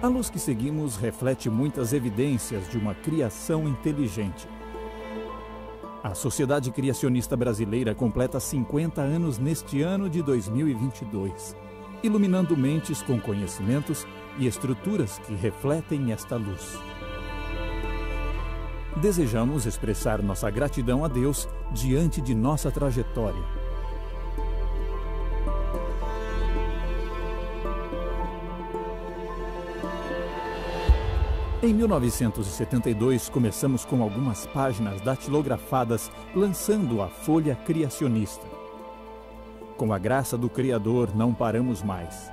A luz que seguimos reflete muitas evidências de uma criação inteligente. A Sociedade Criacionista Brasileira completa 50 anos neste ano de 2022, iluminando mentes com conhecimentos e estruturas que refletem esta luz. Desejamos expressar nossa gratidão a Deus diante de nossa trajetória. Em 1972, começamos com algumas páginas datilografadas, lançando a Folha Criacionista. Com a graça do Criador, não paramos mais.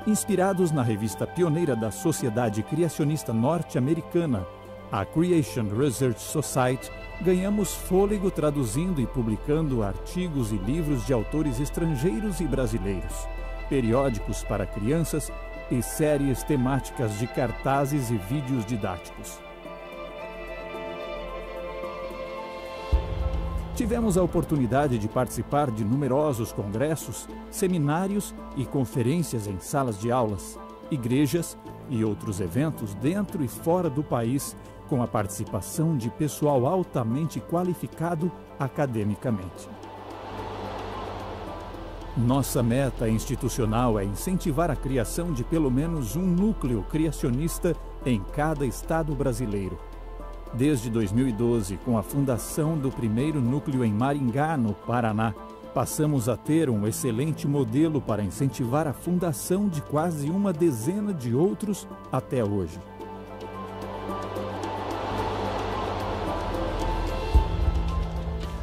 Inspirados na revista pioneira da Sociedade Criacionista Norte-Americana, a Creation Research Society, ganhamos fôlego traduzindo e publicando artigos e livros de autores estrangeiros e brasileiros, periódicos para crianças e séries temáticas de cartazes e vídeos didáticos. Tivemos a oportunidade de participar de numerosos congressos, seminários e conferências em salas de aulas, igrejas e outros eventos dentro e fora do país, com a participação de pessoal altamente qualificado academicamente. Nossa meta institucional é incentivar a criação de pelo menos um núcleo criacionista em cada estado brasileiro. Desde 2012, com a fundação do primeiro núcleo em Maringá, no Paraná, passamos a ter um excelente modelo para incentivar a fundação de quase uma dezena de outros até hoje.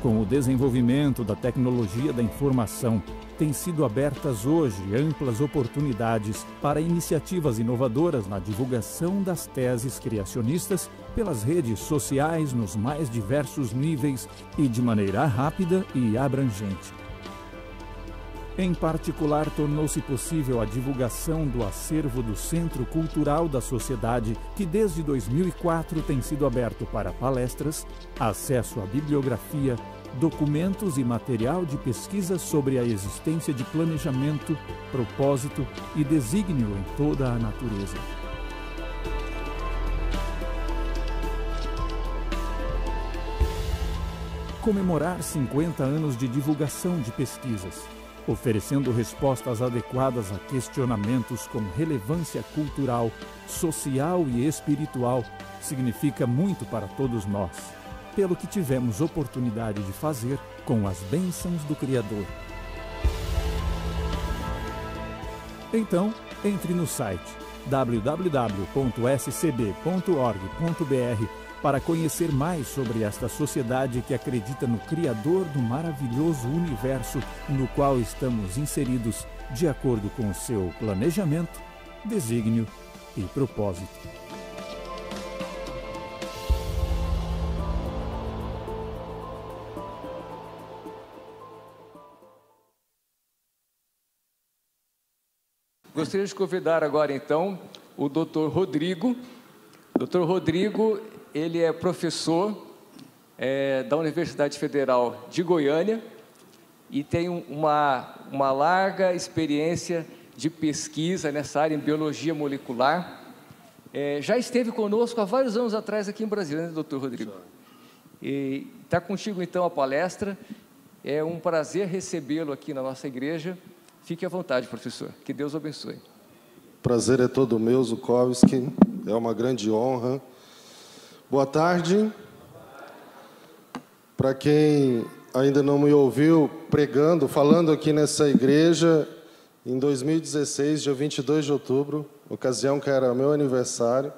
Com o desenvolvimento da tecnologia da informação, têm sido abertas hoje amplas oportunidades para iniciativas inovadoras na divulgação das teses criacionistas pelas redes sociais nos mais diversos níveis e de maneira rápida e abrangente. Em particular, tornou-se possível a divulgação do acervo do Centro Cultural da Sociedade, que desde 2004 tem sido aberto para palestras, acesso à bibliografia, documentos e material de pesquisa sobre a existência de planejamento, propósito e desígnio em toda a natureza. Comemorar 50 anos de divulgação de pesquisas, oferecendo respostas adequadas a questionamentos com relevância cultural, social e espiritual, significa muito para todos nós, pelo que tivemos oportunidade de fazer com as bênçãos do Criador. Então, entre no site www.scb.org.br para conhecer mais sobre esta sociedade que acredita no Criador do maravilhoso universo no qual estamos inseridos de acordo com o seu planejamento, desígnio e propósito. Gostaria de convidar agora, então, o Dr. Rodrigo. Dr. Rodrigo, ele é professor da Universidade Federal de Goiânia e tem uma larga experiência de pesquisa nessa área em biologia molecular. Já esteve conosco há vários anos atrás aqui em Brasília, né, Dr. Rodrigo? E está contigo, então, a palestra. É um prazer recebê-lo aqui na nossa igreja. Fique à vontade, professor. Que Deus o abençoe. Prazer é todo meu, Zukovski. É uma grande honra. Boa tarde. Para quem ainda não me ouviu pregando, falando aqui nessa igreja, em 2016, dia 22 de outubro, ocasião que era meu aniversário,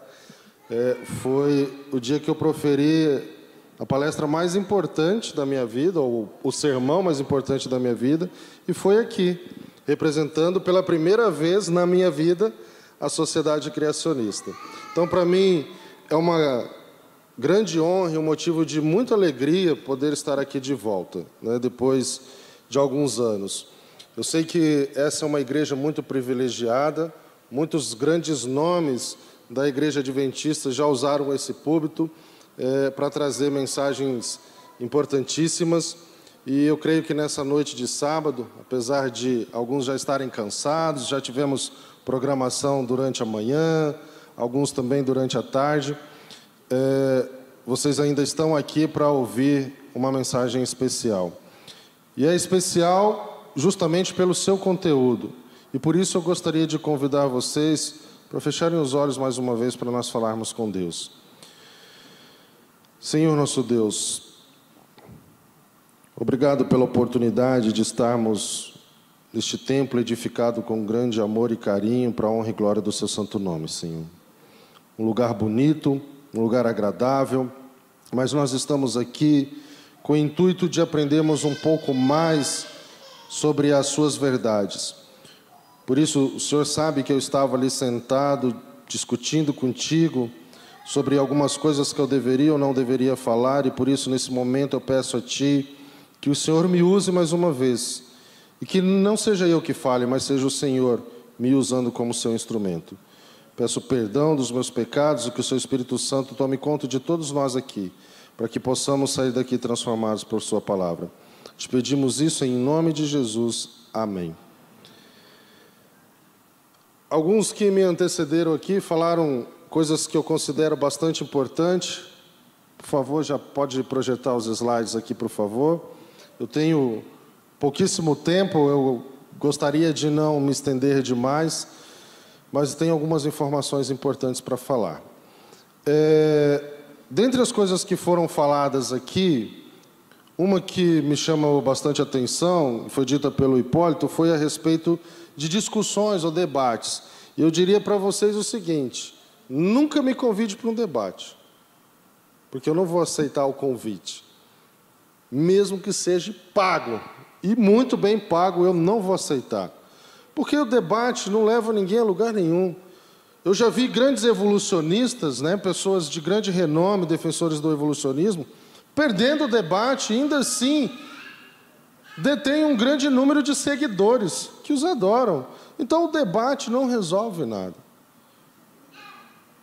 foi o dia que eu proferi a palestra mais importante da minha vida, ou o sermão mais importante da minha vida, e foi aqui, representando pela primeira vez na minha vida a Sociedade Criacionista. Então, para mim, é uma grande honra e um motivo de muita alegria poder estar aqui de volta, né, depois de alguns anos. Eu sei que essa é uma igreja muito privilegiada, muitos grandes nomes da Igreja Adventista já usaram esse púlpito para trazer mensagens importantíssimas. E eu creio que nessa noite de sábado, apesar de alguns já estarem cansados, já tivemos programação durante a manhã, alguns também durante a tarde. Vocês ainda estão aqui para ouvir uma mensagem especial. E é especial justamente pelo seu conteúdo. E por isso eu gostaria de convidar vocês para fecharem os olhos mais uma vez para nós falarmos com Deus. Senhor nosso Deus, obrigado pela oportunidade de estarmos neste templo edificado com grande amor e carinho para a honra e glória do seu santo nome, Senhor. Um lugar bonito, um lugar agradável, mas nós estamos aqui com o intuito de aprendermos um pouco mais sobre as suas verdades. Por isso, o Senhor sabe que eu estava ali sentado, discutindo contigo sobre algumas coisas que eu deveria ou não deveria falar, e por isso, nesse momento, eu peço a Ti que o Senhor me use mais uma vez, e que não seja eu que fale, mas seja o Senhor me usando como seu instrumento. Peço perdão dos meus pecados e que o seu Espírito Santo tome conta de todos nós aqui, para que possamos sair daqui transformados por sua palavra. Te pedimos isso em nome de Jesus. Amém. Alguns que me antecederam aqui falaram coisas que eu considero bastante importantes. Por favor, já pode projetar os slides aqui, por favor. Eu tenho pouquíssimo tempo, eu gostaria de não me estender demais, mas tem algumas informações importantes para falar. Dentre as coisas que foram faladas aqui, uma que me chamou bastante atenção, foi dita pelo Hipólito, foi a respeito de discussões ou debates. E eu diria para vocês o seguinte: nunca me convide para um debate, porque eu não vou aceitar o convite, mesmo que seja pago, e muito bem pago, eu não vou aceitar, porque o debate não leva ninguém a lugar nenhum. Eu já vi grandes evolucionistas, né, pessoas de grande renome, defensores do evolucionismo, perdendo o debate, ainda assim detém um grande número de seguidores que os adoram. Então o debate não resolve nada.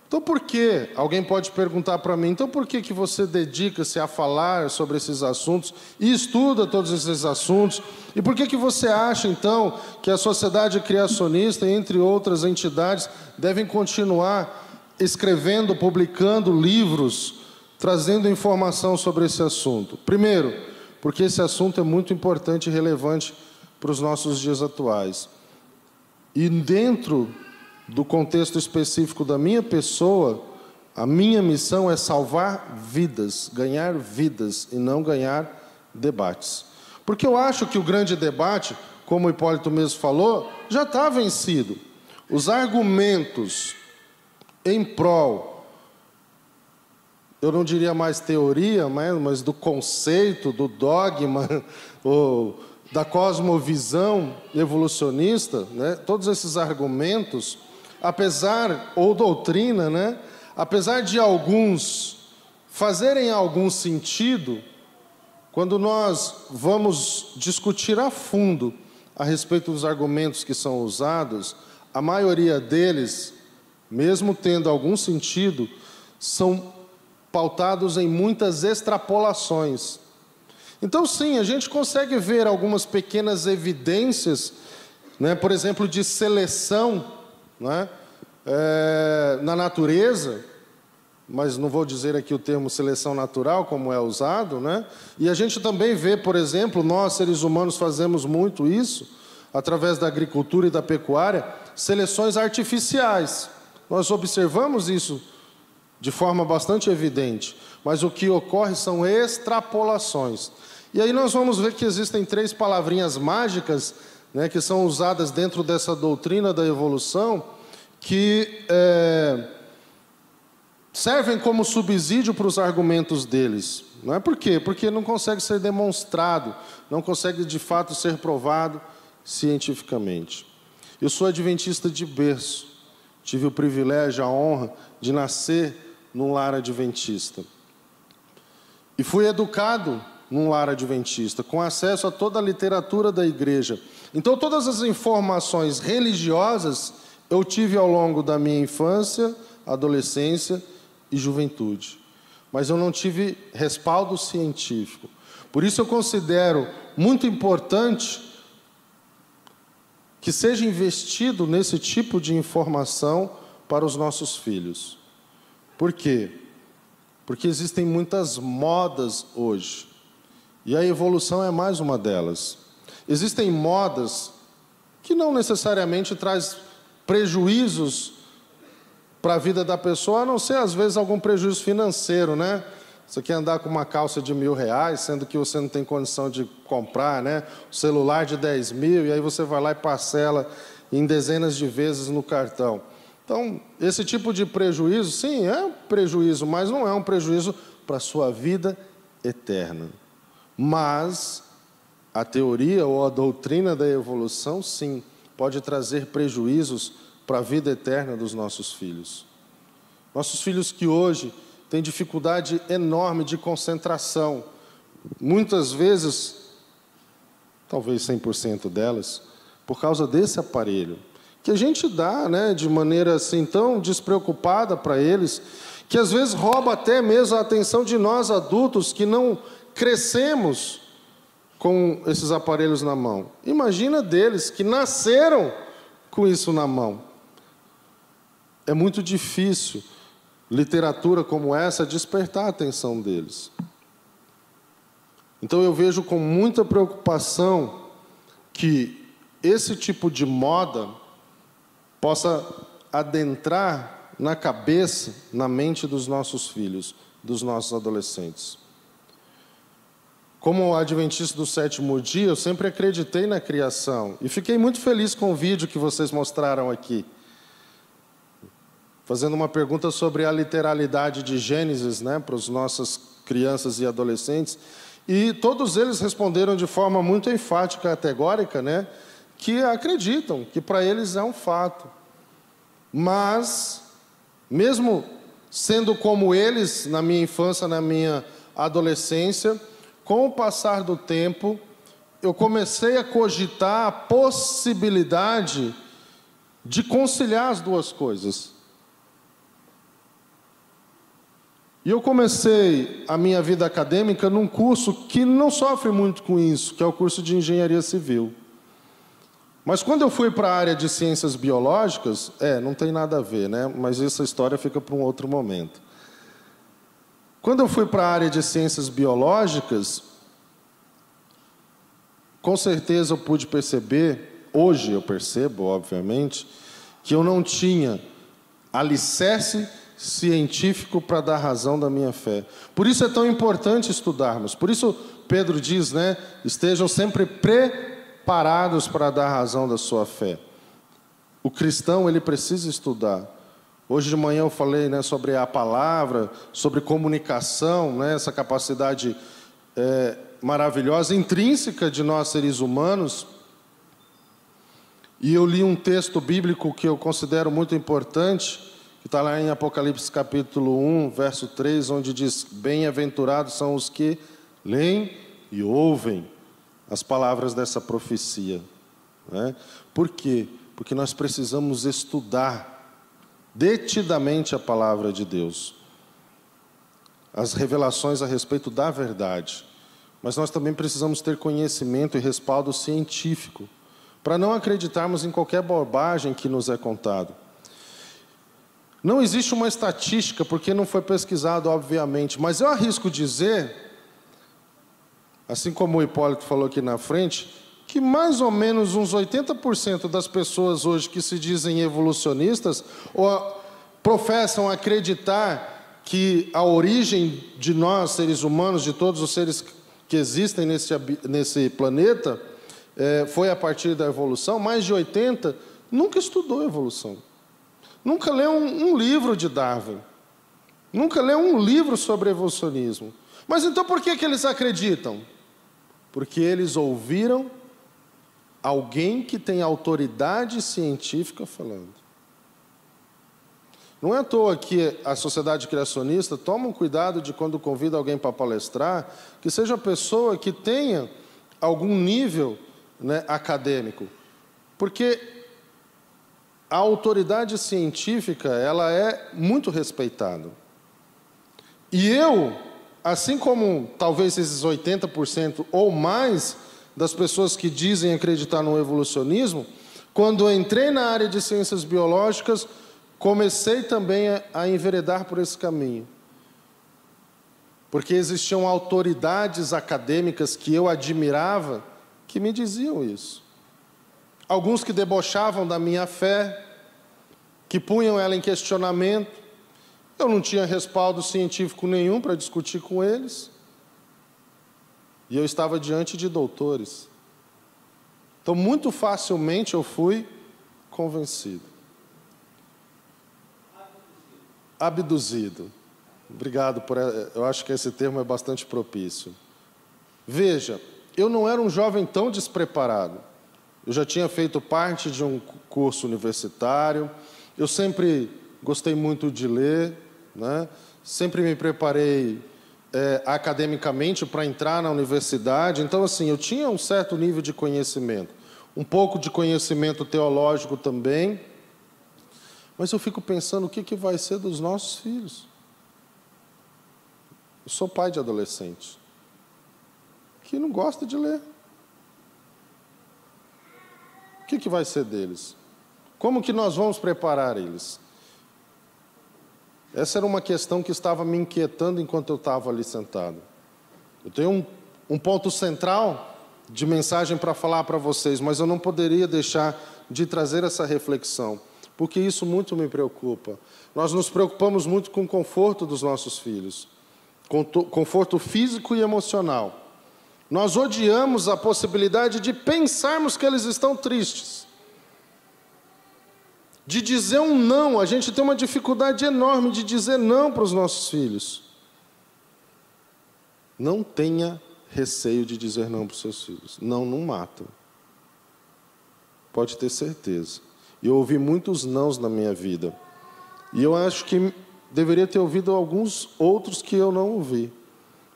Então por que? Alguém pode perguntar para mim, então por que você dedica-se a falar sobre esses assuntos e estuda todos esses assuntos? E por que você acha, então, que a sociedade criacionista, entre outras entidades, devem continuar escrevendo, publicando livros, trazendo informação sobre esse assunto? Primeiro, porque esse assunto é muito importante e relevante para os nossos dias atuais. E dentro do contexto específico da minha pessoa, a minha missão é salvar vidas, ganhar vidas e não ganhar debates. Porque eu acho que o grande debate, como o Hipólito mesmo falou, já está vencido. Os argumentos em prol, eu não diria mais teoria, mas do conceito, do dogma, ou da cosmovisão evolucionista, né? Todos esses argumentos, apesar, ou doutrina, né? Apesar de alguns fazerem algum sentido, quando nós vamos discutir a fundo a respeito dos argumentos que são usados, a maioria deles, mesmo tendo algum sentido, são pautados em muitas extrapolações. Então, sim, a gente consegue ver algumas pequenas evidências, né, por exemplo, de seleção, né, na natureza, mas não vou dizer aqui o termo seleção natural, como é usado, né? E a gente também vê, por exemplo, nós, seres humanos, fazemos muito isso, através da agricultura e da pecuária, seleções artificiais. Nós observamos isso de forma bastante evidente, mas o que ocorre são extrapolações. E aí nós vamos ver que existem 3 palavrinhas mágicas, né, que são usadas dentro dessa doutrina da evolução, que servem como subsídio para os argumentos deles. Não é por quê? Porque não consegue ser demonstrado, não consegue de fato ser provado cientificamente. Eu sou adventista de berço, tive o privilégio, a honra de nascer num lar adventista. E fui educado num lar adventista, com acesso a toda a literatura da igreja. Então, todas as informações religiosas eu tive ao longo da minha infância, adolescência e juventude. Mas eu não tive respaldo científico. Por isso eu considero muito importante que seja investido nesse tipo de informação para os nossos filhos. Por quê? Porque existem muitas modas hoje. E a evolução é mais uma delas. Existem modas que não necessariamente traz prejuízos para a vida da pessoa, a não ser, às vezes, algum prejuízo financeiro, né? Você quer andar com uma calça de R$1.000, sendo que você não tem condição de comprar, né? Um celular de 10 mil, e aí você vai lá e parcela em dezenas de vezes no cartão. Então, esse tipo de prejuízo, sim, é um prejuízo, mas não é um prejuízo para a sua vida eterna. Mas a teoria ou a doutrina da evolução, sim, pode trazer prejuízos para a vida eterna dos nossos filhos. Nossos filhos que hoje têm dificuldade enorme de concentração, muitas vezes, talvez 100% delas, por causa desse aparelho, que a gente dá, né, de maneira assim tão despreocupada para eles, que às vezes rouba até mesmo a atenção de nós adultos que não crescemos com esses aparelhos na mão. Imagina deles que nasceram com isso na mão. É muito difícil literatura como essa despertar a atenção deles. Então eu vejo com muita preocupação que esse tipo de moda possa adentrar na cabeça, na mente dos nossos filhos, dos nossos adolescentes. Como adventista do sétimo dia, eu sempre acreditei na criação e fiquei muito feliz com o vídeo que vocês mostraram aqui, fazendo uma pergunta sobre a literalidade de Gênesis, né, para as nossas crianças e adolescentes, e todos eles responderam de forma muito enfática, categórica, né, que acreditam, que para eles é um fato. Mas, mesmo sendo como eles, na minha infância, na minha adolescência, com o passar do tempo, eu comecei a cogitar a possibilidade de conciliar as duas coisas. E eu comecei a minha vida acadêmica num curso que não sofre muito com isso, que é o curso de Engenharia Civil. Mas quando eu fui para a área de Ciências Biológicas, não tem nada a ver, né? Mas essa história fica para um outro momento. Quando eu fui para a área de Ciências Biológicas, com certeza eu pude perceber, hoje eu percebo, obviamente, que eu não tinha alicerce científico para dar razão da minha fé. Por isso é tão importante estudarmos. Por isso Pedro diz, né, estejam sempre preparados para dar razão da sua fé. O cristão, ele precisa estudar. Hoje de manhã eu falei, né, sobre a palavra, sobre comunicação, né, essa capacidade maravilhosa, intrínseca de nós seres humanos. E eu li um texto bíblico que eu considero muito importante, que está lá em Apocalipse capítulo 1, verso 3, onde diz: bem-aventurados são os que leem e ouvem as palavras dessa profecia. Né? Por quê? Porque nós precisamos estudar detidamente a palavra de Deus, as revelações a respeito da verdade. Mas nós também precisamos ter conhecimento e respaldo científico, para não acreditarmos em qualquer bobagem que nos é contado. Não existe uma estatística, porque não foi pesquisado, obviamente, mas eu arrisco dizer, assim como o Hipólito falou aqui na frente, que mais ou menos uns 80% das pessoas hoje que se dizem evolucionistas, ou professam acreditar que a origem de nós, seres humanos, de todos os seres que existem nesse planeta, foi a partir da evolução, mais de 80% nunca estudou evolução. Nunca leu um livro de Darwin. Nunca leu um livro sobre evolucionismo. Mas então por que eles acreditam? Porque eles ouviram alguém que tem autoridade científica falando. Não é à toa que a sociedade criacionista toma um cuidado de, quando convida alguém para palestrar, que seja a pessoa que tenha algum nível, né, acadêmico. Porque a autoridade científica, ela é muito respeitada. E eu, assim como talvez esses 80% ou mais das pessoas que dizem acreditar no evolucionismo, quando eu entrei na área de ciências biológicas, comecei também a enveredar por esse caminho. Porque existiam autoridades acadêmicas que eu admirava, que me diziam isso. Alguns que debochavam da minha fé, que punham ela em questionamento. Eu não tinha respaldo científico nenhum para discutir com eles. E eu estava diante de doutores. Então, muito facilmente eu fui convencido. Abduzido. Obrigado por... Eu acho que esse termo é bastante propício. Veja, eu não era um jovem tão despreparado. Eu já tinha feito parte de um curso universitário. Eu sempre gostei muito de ler, né? Sempre me preparei academicamente para entrar na universidade. Então, assim, eu tinha um certo nível de conhecimento. Um pouco de conhecimento teológico também. Mas eu fico pensando o que vai ser dos nossos filhos. Eu sou pai de adolescente que não gosta de ler. O que vai ser deles? Como que nós vamos preparar eles? Essa era uma questão que estava me inquietando enquanto eu estava ali sentado. Eu tenho um ponto central de mensagem para falar para vocês, mas eu não poderia deixar de trazer essa reflexão, porque isso muito me preocupa. Nós nos preocupamos muito com o conforto dos nossos filhos, com conforto físico e emocional. Nós odiamos a possibilidade de pensarmos que eles estão tristes. De dizer um não, a gente tem uma dificuldade enorme de dizer não para os nossos filhos. Não tenha receio de dizer não para os seus filhos. Não matam. Pode ter certeza. Eu ouvi muitos nãos na minha vida. E eu acho que deveria ter ouvido alguns outros que eu não ouvi.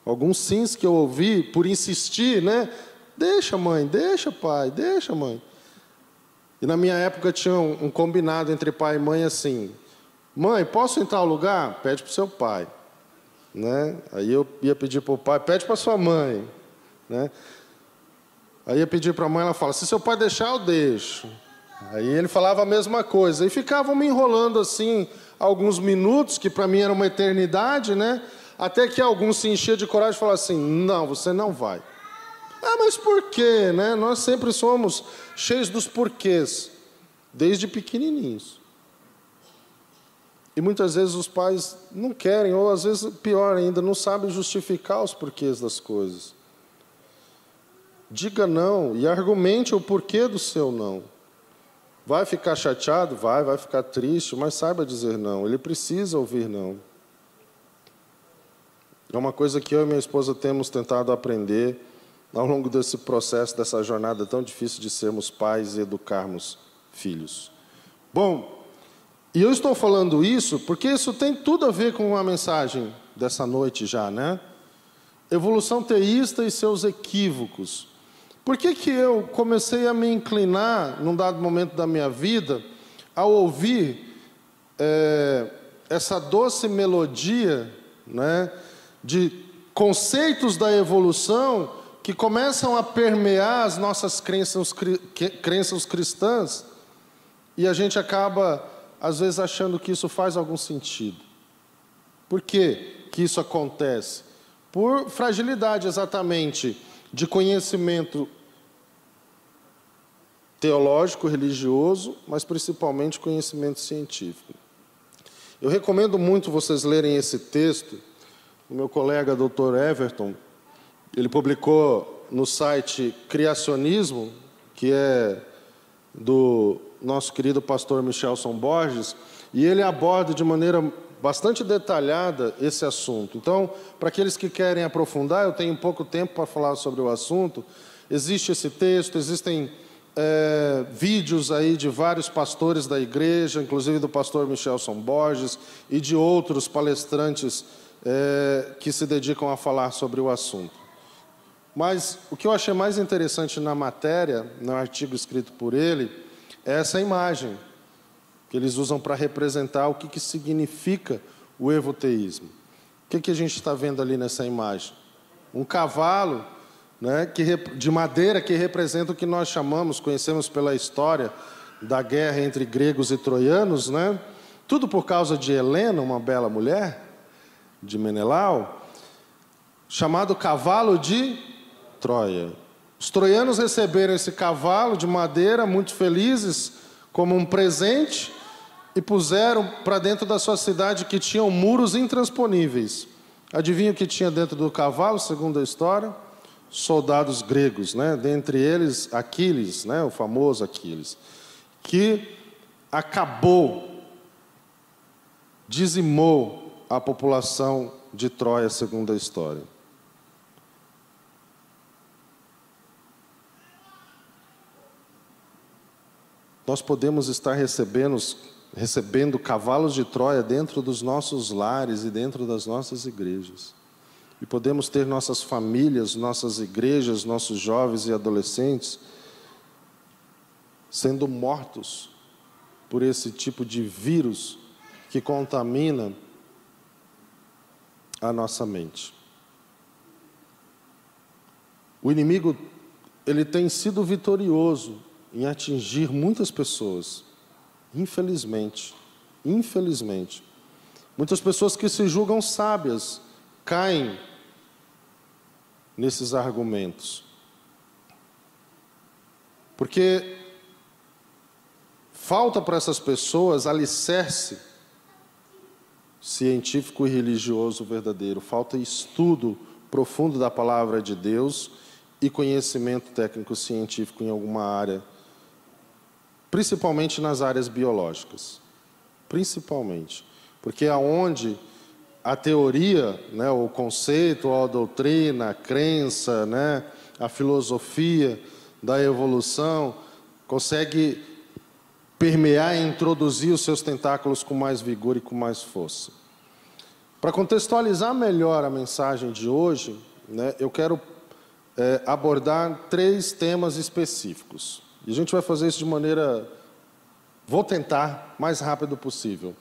Alguns sims que eu ouvi por insistir, né? Deixa, mãe, deixa, pai, deixa, mãe. E na minha época tinha um combinado entre pai e mãe assim: mãe, posso entrar no lugar? Pede para o seu pai. Né? Aí eu ia pedir para o pai, pede para sua mãe. Né? Aí ia pedir para a mãe, ela fala: se seu pai deixar, eu deixo. Aí ele falava a mesma coisa. E ficavam me enrolando assim alguns minutos, que para mim era uma eternidade, né? Até que alguns se enchiam de coragem e falavam assim: não, você não vai. Ah, mas por quê? Né? Nós sempre somos cheios dos porquês, desde pequenininhos. E muitas vezes os pais não querem, ou às vezes, pior ainda, não sabem justificar os porquês das coisas. Diga não e argumente o porquê do seu não. Vai ficar chateado? Vai ficar triste, mas saiba dizer não. Ele precisa ouvir não. É uma coisa que eu e minha esposa temos tentado aprender ao longo desse processo, dessa jornada tão difícil de sermos pais e educarmos filhos. Bom, e eu estou falando isso porque isso tem tudo a ver com a mensagem dessa noite já, né? Evolução teísta e seus equívocos. Por que eu comecei a me inclinar, num dado momento da minha vida, ao ouvir essa doce melodia, né, de conceitos da evolução que começam a permear as nossas crenças cristãs, e a gente acaba, às vezes, achando que isso faz algum sentido. Por que isso acontece? Por fragilidade, exatamente, de conhecimento teológico, religioso, mas principalmente conhecimento científico. Eu recomendo muito vocês lerem esse texto. O meu colega, Dr. Everton, ele publicou no site Criacionismo, que é do nosso querido pastor Michelson Borges, e ele aborda de maneira bastante detalhada esse assunto. Então, para aqueles que querem aprofundar, eu tenho pouco tempo para falar sobre o assunto. Existe esse texto, existem vídeos aí de vários pastores da igreja, inclusive do pastor Michelson Borges e de outros palestrantes que se dedicam a falar sobre o assunto. Mas o que eu achei mais interessante na matéria, no artigo escrito por ele, é essa imagem que eles usam para representar o que significa o evoteísmo. O que a gente está vendo ali nessa imagem? Um cavalo, né, de madeira, que representa o que nós conhecemos pela história da guerra entre gregos e troianos, né, Tudo por causa de Helena, uma bela mulher, de Menelau, chamado cavalo de Troia. Os troianos receberam esse cavalo de madeira, muito felizes, como um presente, e puseram para dentro da sua cidade, que tinham muros intransponíveis. Adivinha o que tinha dentro do cavalo, segundo a história? Soldados gregos, né? Dentre eles Aquiles, né? O famoso Aquiles, que acabou, dizimou a população de Troia, segundo a história. Nós podemos estar recebendo cavalos de Troia dentro dos nossos lares e dentro das nossas igrejas. E podemos ter nossas famílias, nossas igrejas, nossos jovens e adolescentes sendo mortos por esse tipo de vírus que contamina a nossa mente. O inimigo, ele tem sido vitorioso em atingir muitas pessoas, infelizmente. Muitas pessoas que se julgam sábias caem nesses argumentos. Porque falta para essas pessoas alicerce científico e religioso verdadeiro. Falta estudo profundo da palavra de Deus e conhecimento técnico-científico em alguma área, principalmente nas áreas biológicas. Principalmente. Porque aonde a teoria, né, o conceito, a doutrina, a crença, né, a filosofia da evolução consegue permear e introduzir os seus tentáculos com mais vigor e com mais força. Para contextualizar melhor a mensagem de hoje, né, eu quero abordar 3 temas específicos. E a gente vai fazer isso de maneira... Vou tentar mais rápido possível.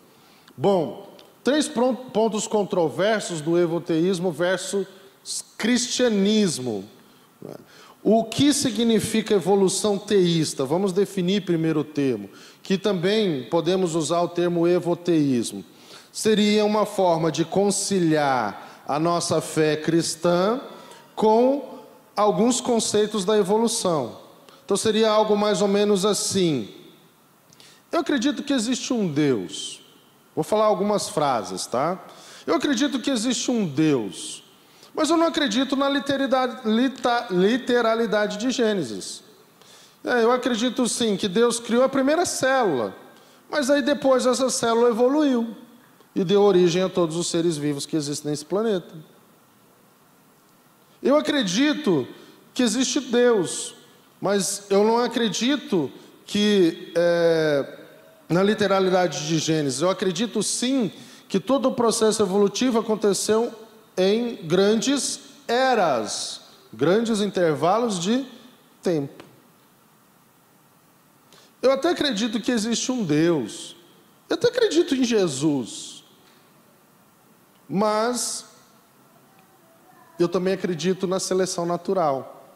Bom, 3 pontos controversos do evoteísmo versus cristianismo. O que significa evolução teísta? Vamos definir primeiro o termo, que também podemos usar o termo evoteísmo. Seria uma forma de conciliar a nossa fé cristã com alguns conceitos da evolução. Então seria algo mais ou menos assim: eu acredito que existe um Deus. Vou falar algumas frases, tá? Eu acredito que existe um Deus, mas eu não acredito na literalidade de Gênesis. Eu acredito sim que Deus criou a primeira célula, mas aí depois essa célula evoluiu e deu origem a todos os seres vivos que existem nesse planeta. Eu acredito que existe Deus, mas eu não acredito que na literalidade de Gênesis. Eu acredito sim que todo o processo evolutivo aconteceu em grandes eras, grandes intervalos de tempo. Eu até acredito que existe um Deus, eu até acredito em Jesus, mas eu também acredito na seleção natural.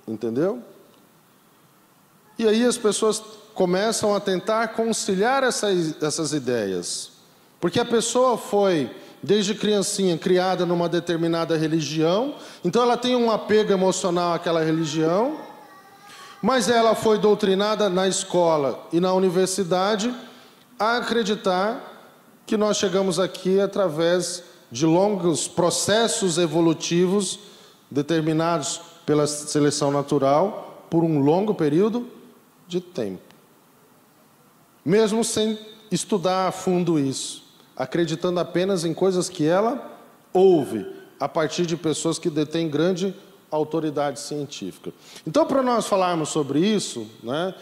Entendeu? E aí as pessoas começam a tentar conciliar essas ideias. Porque a pessoa foi, desde criancinha, criada numa determinada religião, então ela tem um apego emocional àquela religião, mas ela foi doutrinada na escola e na universidade a acreditar que nós chegamos aqui através de longos processos evolutivos determinados pela seleção natural por um longo período de tempo. Mesmo sem estudar a fundo isso, acreditando apenas em coisas que ela ouve a partir de pessoas que detêm grande autoridade científica. Então, para nós falarmos sobre isso, né,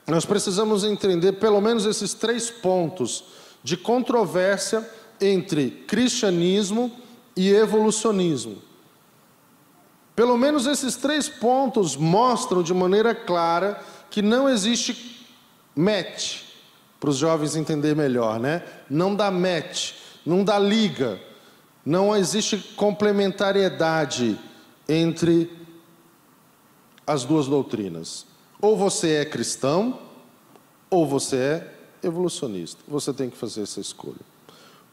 nós precisamos entender pelo menos esses 3 pontos de controvérsia entre cristianismo e evolucionismo. Pelo menos esses 3 pontos mostram de maneira clara que não existe match, para os jovens entenderem melhor, né? Não dá match, não dá liga, não existe complementariedade entre as duas doutrinas. Ou você é cristão, ou você é evolucionista. Você tem que fazer essa escolha.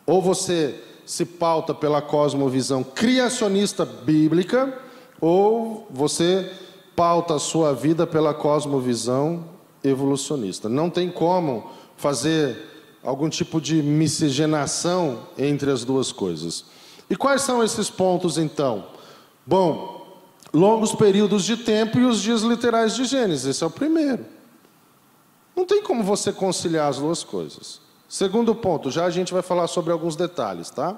Ou você se pauta pela cosmovisão criacionista bíblica, ou você pauta a sua vida pela cosmovisão evolucionista. Não tem como fazer algum tipo de miscigenação entre as duas coisas. E quais são esses pontos, então? Bom, longos períodos de tempo e os dias literais de Gênesis. Esse é o primeiro. Não tem como você conciliar as duas coisas. Segundo ponto, já a gente vai falar sobre alguns detalhes, tá?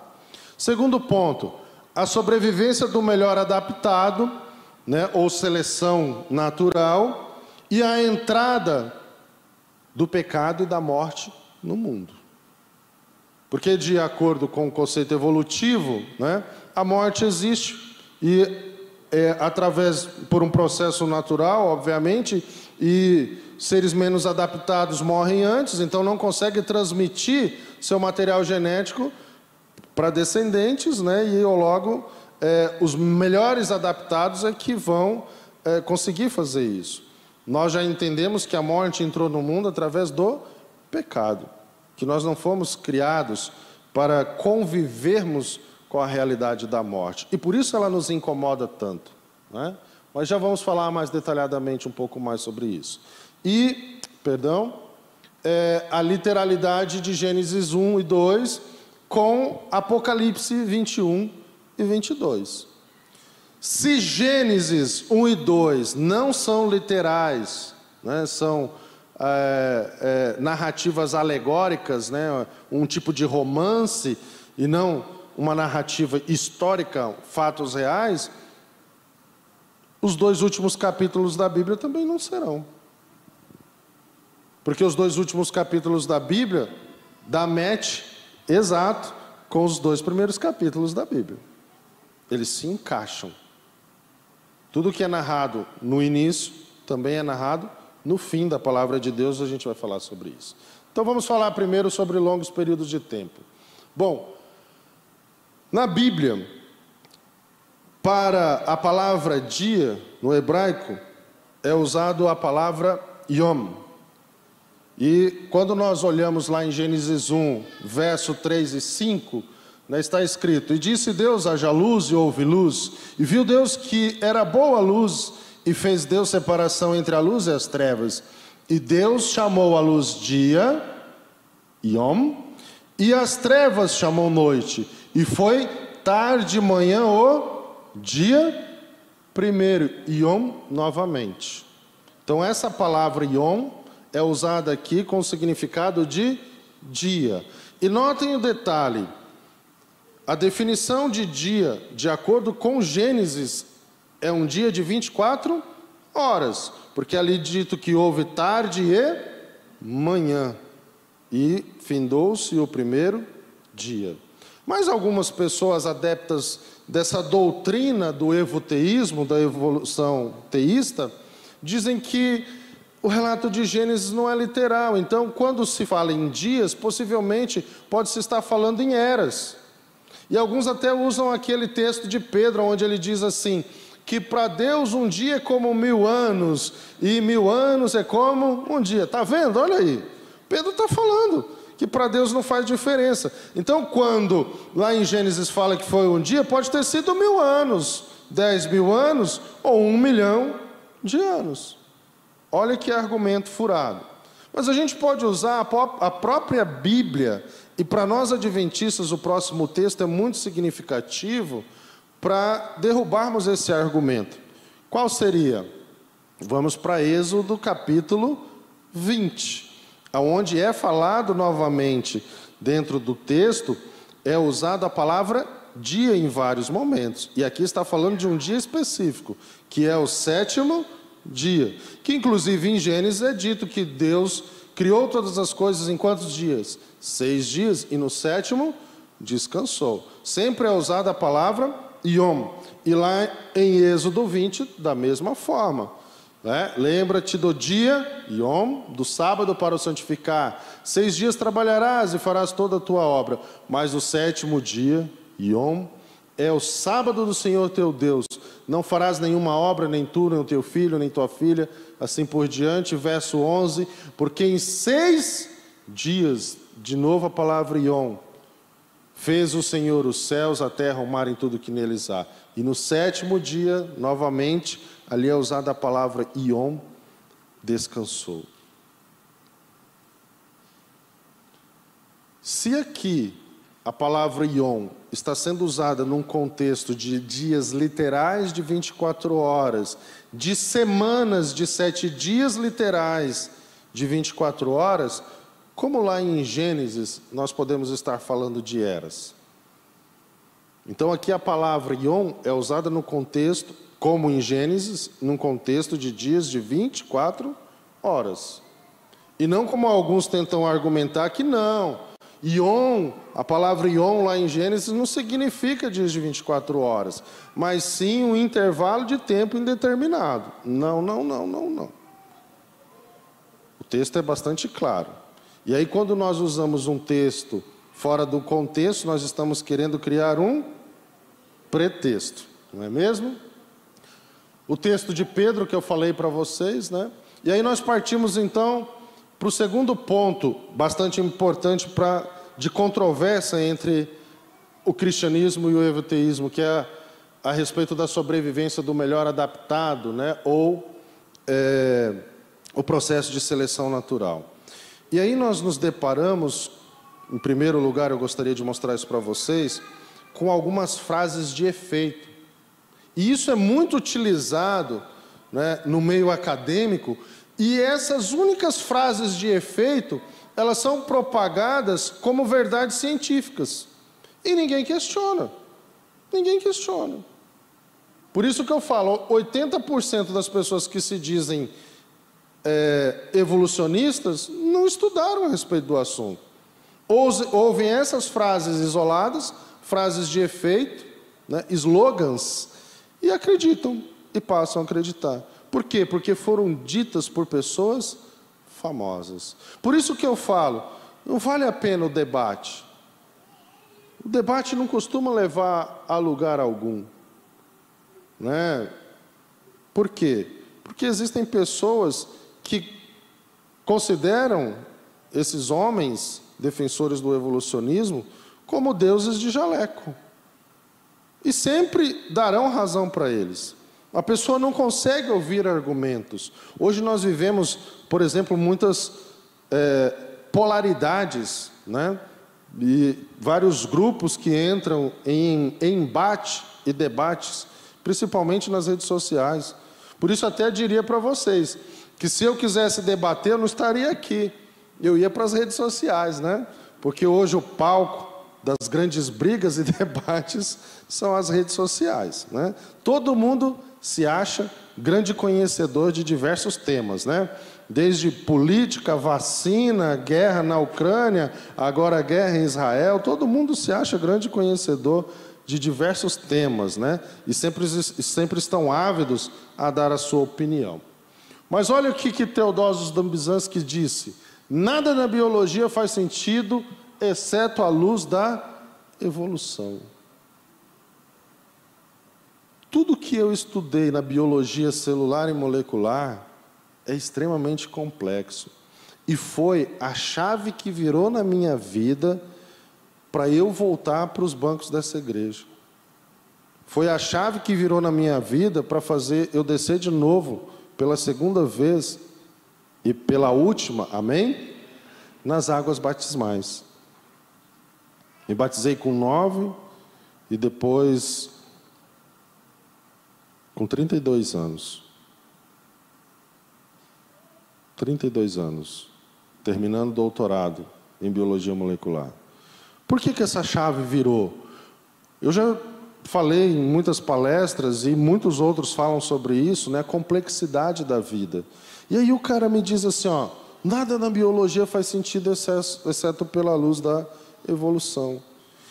Segundo ponto, a sobrevivência do melhor adaptado, né, ou seleção natural, e a entrada do pecado e da morte no mundo. Porque, de acordo com o conceito evolutivo, né, a morte existe e por um processo natural, obviamente, e seres menos adaptados morrem antes, então não conseguem transmitir seu material genético para descendentes, né, e logo os melhores adaptados é que vão conseguir fazer isso. Nós já entendemos que a morte entrou no mundo através do pecado, que nós não fomos criados para convivermos com a realidade da morte, e por isso ela nos incomoda tanto, né? Mas já vamos falar mais detalhadamente um pouco mais sobre isso. E, a literalidade de Gênesis 1 e 2 com Apocalipse 21 e 22. Se Gênesis 1 e 2 não são literais, né, são narrativas alegóricas, né, um tipo de romance, e não uma narrativa histórica, fatos reais, os dois últimos capítulos da Bíblia também não serão. Porque os dois últimos capítulos da Bíblia dá match exato com os dois primeiros capítulos da Bíblia. Eles se encaixam. Tudo que é narrado no início também é narrado no fim da palavra de Deus. A gente vai falar sobre isso. Então vamos falar primeiro sobre longos períodos de tempo. Bom, na Bíblia, para a palavra dia, no hebraico, é usado a palavra yom. E quando nós olhamos lá em Gênesis 1, verso 3 e 5, né, está escrito: E disse Deus, haja luz, e houve luz. E viu Deus que era boa a luz, e fez Deus separação entre a luz e as trevas. E Deus chamou a luz dia, yom, e as trevas chamou noite. E foi tarde e manhã o dia primeiro, yom, novamente. Então essa palavra yom é usada aqui com o significado de dia. E notem o detalhe: a definição de dia, de acordo com Gênesis, é um dia de 24 horas, porque ali dito que houve tarde e manhã, e findou-se o primeiro dia. Mas algumas pessoas adeptas dessa doutrina do evoteísmo, da evolução teísta, dizem que o relato de Gênesis não é literal. Então, quando se fala em dias, possivelmente pode-se estar falando em eras. E alguns até usam aquele texto de Pedro, onde ele diz assim, que para Deus um dia é como 1000 anos, e 1000 anos é como um dia. Está vendo? Olha aí. Pedro está falando que para Deus não faz diferença. Então, quando lá em Gênesis fala que foi um dia, pode ter sido 1000 anos, 10.000 anos, ou 1 milhão de anos. Olha que argumento furado. Mas a gente pode usar a própria Bíblia, e para nós adventistas o próximo texto é muito significativo para derrubarmos esse argumento. Qual seria? Vamos para Êxodo capítulo 20, onde é falado novamente, dentro do texto, é usada a palavra dia em vários momentos. E aqui está falando de um dia específico, que é o 7º dia, que inclusive em Gênesis é dito que Deus criou todas as coisas em quantos dias? 6 dias, e no 7º descansou. Sempre é usada a palavra yom, e lá em Êxodo 20 da mesma forma, né? Lembra-te do dia yom, do sábado para o santificar. 6 dias trabalharás e farás toda a tua obra, mas o 7º dia yom é o sábado do Senhor teu Deus. não farás nenhuma obra, nem tu, nem o teu filho, nem tua filha, assim por diante. Verso 11, porque em 6 dias, de novo a palavra Yom, fez o Senhor os céus, a terra, o mar e tudo que neles há. E no 7º dia, novamente, ali é usada a palavra Yom, descansou. Se aqui a palavra Yom está sendo usada num contexto de dias literais de 24 horas, de semanas de 7 dias literais de 24 horas, como lá em Gênesis nós podemos estar falando de eras? Então aqui a palavra Yom é usada no contexto, como em Gênesis, num contexto de dias de 24 horas. E não como alguns tentam argumentar que não. Yom, a palavra Yom lá em Gênesis não significa dias de 24 horas, mas sim um intervalo de tempo indeterminado. Não. O texto é bastante claro. E aí quando nós usamos um texto fora do contexto, nós estamos querendo criar um pretexto, não é mesmo? O texto de Pedro que eu falei para vocês, né? E aí nós partimos então para o segundo ponto, bastante importante de controvérsia entre o cristianismo e o evoteísmo, que é a respeito da sobrevivência do melhor adaptado, né? Ou o processo de seleção natural. E aí nós nos deparamos, em primeiro lugar, eu gostaria de mostrar isso para vocês, com algumas frases de efeito. E isso é muito utilizado, né, no meio acadêmico, e essas únicas frases de efeito, elas são propagadas como verdades científicas. E ninguém questiona. Ninguém questiona. Por isso que eu falo, 80% das pessoas que se dizem evolucionistas não estudaram a respeito do assunto. Ouvem essas frases isoladas, frases de efeito, né, slogans, e acreditam, e passam a acreditar. Por quê? Porque foram ditas por pessoas famosas. Por isso que eu falo, não vale a pena o debate. O debate não costuma levar a lugar algum, né? Por quê? Porque existem pessoas que consideram esses homens defensores do evolucionismo como deuses de jaleco. E sempre darão razão para eles. A pessoa não consegue ouvir argumentos. Hoje nós vivemos, por exemplo, muitas polaridades, né? E vários grupos que entram em embate e debates, principalmente nas redes sociais. Por isso até diria para vocês que se eu quisesse debater, eu não estaria aqui. Eu ia para as redes sociais, né? Porque hoje o palco das grandes brigas e debates são as redes sociais, né? Todo mundo se acha grande conhecedor de diversos temas, né? Desde política, vacina, guerra na Ucrânia, agora a guerra em Israel, todo mundo se acha grande conhecedor de diversos temas, né? E sempre estão ávidos a dar a sua opinião. Mas olha o que Teodósio Dombzhansky disse: nada na biologia faz sentido, exceto à luz da evolução. Tudo que eu estudei na biologia celular e molecular é extremamente complexo. E foi a chave que virou na minha vida para eu voltar para os bancos dessa igreja. Foi a chave que virou na minha vida para fazer eu descer de novo, pela segunda vez e pela última, amém? Nas águas batismais. Me batizei com 9 e depois com 32 anos. 32 anos, terminando o doutorado em biologia molecular. Por que essa chave virou? Eu já falei em muitas palestras e muitos outros falam sobre isso, né? A complexidade da vida. E aí o cara me diz assim, ó, nada na biologia faz sentido exceto pela luz da evolução.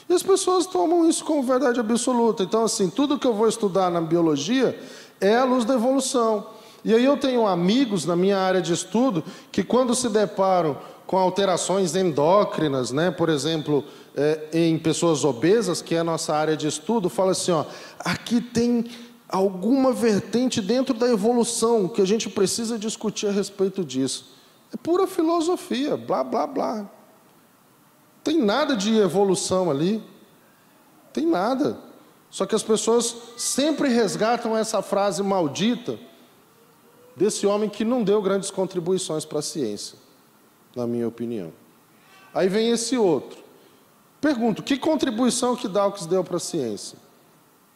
E as pessoas tomam isso como verdade absoluta. Então, assim, tudo que eu vou estudar na biologia é a luz da evolução. E aí eu tenho amigos na minha área de estudo que quando se deparam com alterações endócrinas, né, por exemplo, em pessoas obesas, que é a nossa área de estudo, fala assim, ó, aqui tem alguma vertente dentro da evolução que a gente precisa discutir a respeito disso. É pura filosofia, blá, blá, blá. Tem nada de evolução ali. Tem nada. Só que as pessoas sempre resgatam essa frase maldita desse homem que não deu grandes contribuições para a ciência, na minha opinião. Aí vem esse outro. Pergunto, que contribuição que Dawkins deu para a ciência?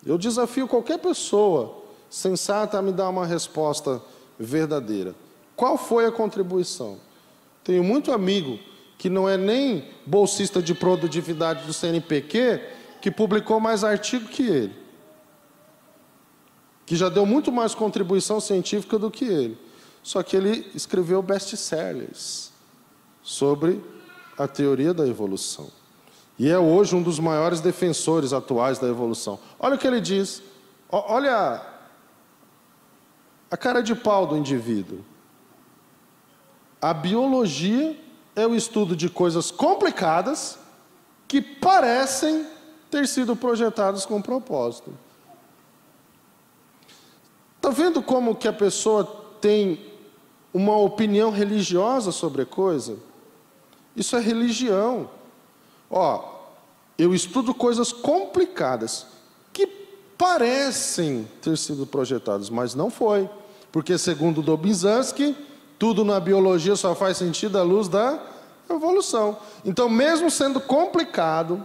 Eu desafio qualquer pessoa sensata a me dar uma resposta verdadeira. Qual foi a contribuição? Tenho muito amigo que não é nem bolsista de produtividade do CNPq, que publicou mais artigo que ele, que já deu muito mais contribuição científica do que ele. Só que ele escreveu best-sellers sobre a teoria da evolução. E é hoje um dos maiores defensores atuais da evolução. Olha o que ele diz. Olha a cara de pau do indivíduo. A biologia é o estudo de coisas complicadas que parecem ter sido projetadas com propósito. Está vendo como que a pessoa tem uma opinião religiosa sobre a coisa? Isso é religião. Eu estudo coisas complicadas que parecem ter sido projetadas, mas não foi. Porque, segundo Dobzhansky, tudo na biologia só faz sentido à luz da evolução. Então, mesmo sendo complicado,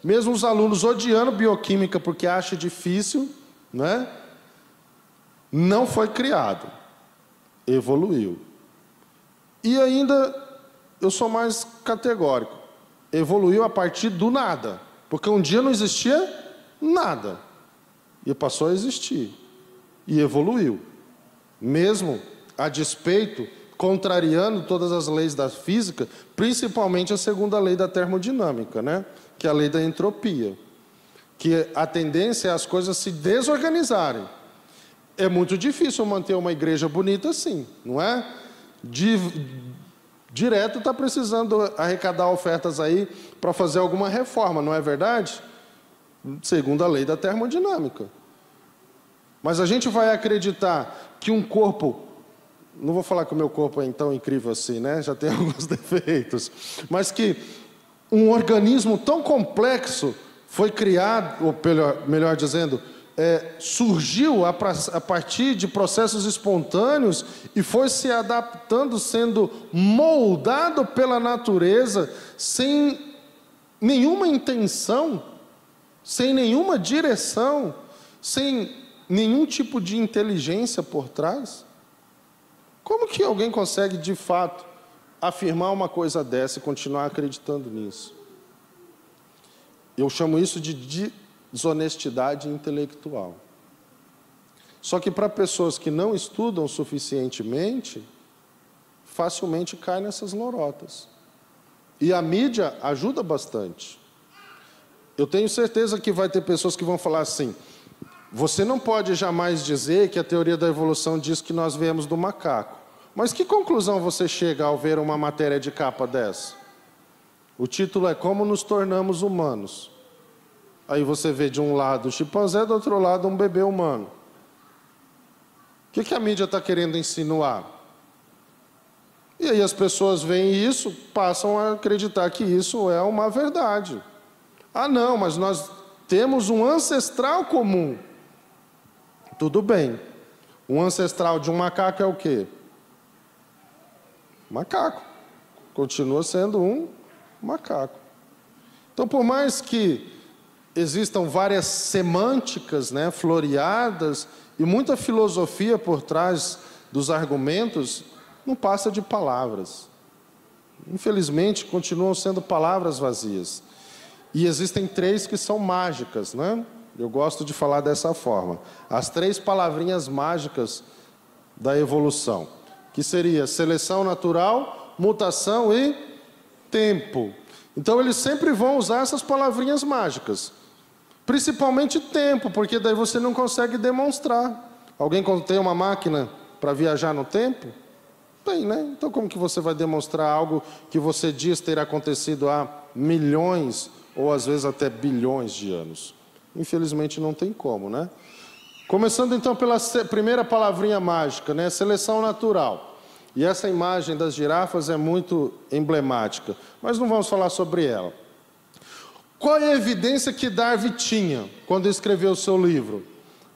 mesmo os alunos odiando bioquímica porque acham difícil, né? Não foi criado, evoluiu. E ainda, eu sou mais categórico, evoluiu a partir do nada, porque um dia não existia nada, e passou a existir, e evoluiu, mesmo a despeito, contrariando todas as leis da física, principalmente a segunda lei da termodinâmica, né? Que é a lei da entropia, que a tendência é as coisas se desorganizarem. É muito difícil manter uma igreja bonita assim, não é? Direto está precisando arrecadar ofertas aí para fazer alguma reforma, não é verdade? Segundo a lei da termodinâmica. Mas a gente vai acreditar que um corpo, não vou falar que o meu corpo é tão incrível assim, né? Já tem alguns defeitos, mas que um organismo tão complexo foi criado, ou melhor dizendo, surgiu a partir de processos espontâneos e foi se adaptando, sendo moldado pela natureza, sem nenhuma intenção, sem nenhuma direção, sem nenhum tipo de inteligência por trás. Como que alguém consegue, de fato, afirmar uma coisa dessa e continuar acreditando nisso? Eu chamo isso de desonestidade intelectual. Só que para pessoas que não estudam suficientemente, facilmente caem nessas lorotas. E a mídia ajuda bastante. Eu tenho certeza que vai ter pessoas que vão falar assim: você não pode jamais dizer que a teoria da evolução diz que nós viemos do macaco. Mas que conclusão você chega ao ver uma matéria de capa dessa? O título é Como nos tornamos humanos. Aí você vê de um lado o chimpanzé, do outro lado um bebê humano. O que a mídia está querendo insinuar? E aí as pessoas veem isso, passam a acreditar que isso é uma verdade. Ah, não, mas nós temos um ancestral comum. Tudo bem. Um ancestral de um macaco é o quê? Macaco. Continua sendo um macaco. Então, por mais que existam várias semânticas, né, floreadas, e muita filosofia por trás dos argumentos, não passa de palavras. Infelizmente, continuam sendo palavras vazias. E existem três que são mágicas, né? Eu gosto de falar dessa forma. As três palavrinhas mágicas da evolução, que seria seleção natural, mutação e tempo. Então, eles sempre vão usar essas palavrinhas mágicas. Principalmente tempo, porque daí você não consegue demonstrar. Alguém tem uma máquina para viajar no tempo? Tem, né? Então, como que você vai demonstrar algo que você diz ter acontecido há milhões ou às vezes até bilhões de anos? Infelizmente não tem como, né? Começando então pela primeira palavrinha mágica, né? Seleção natural. E essa imagem das girafas é muito emblemática, mas não vamos falar sobre ela. Qual é a evidência que Darwin tinha quando escreveu o seu livro?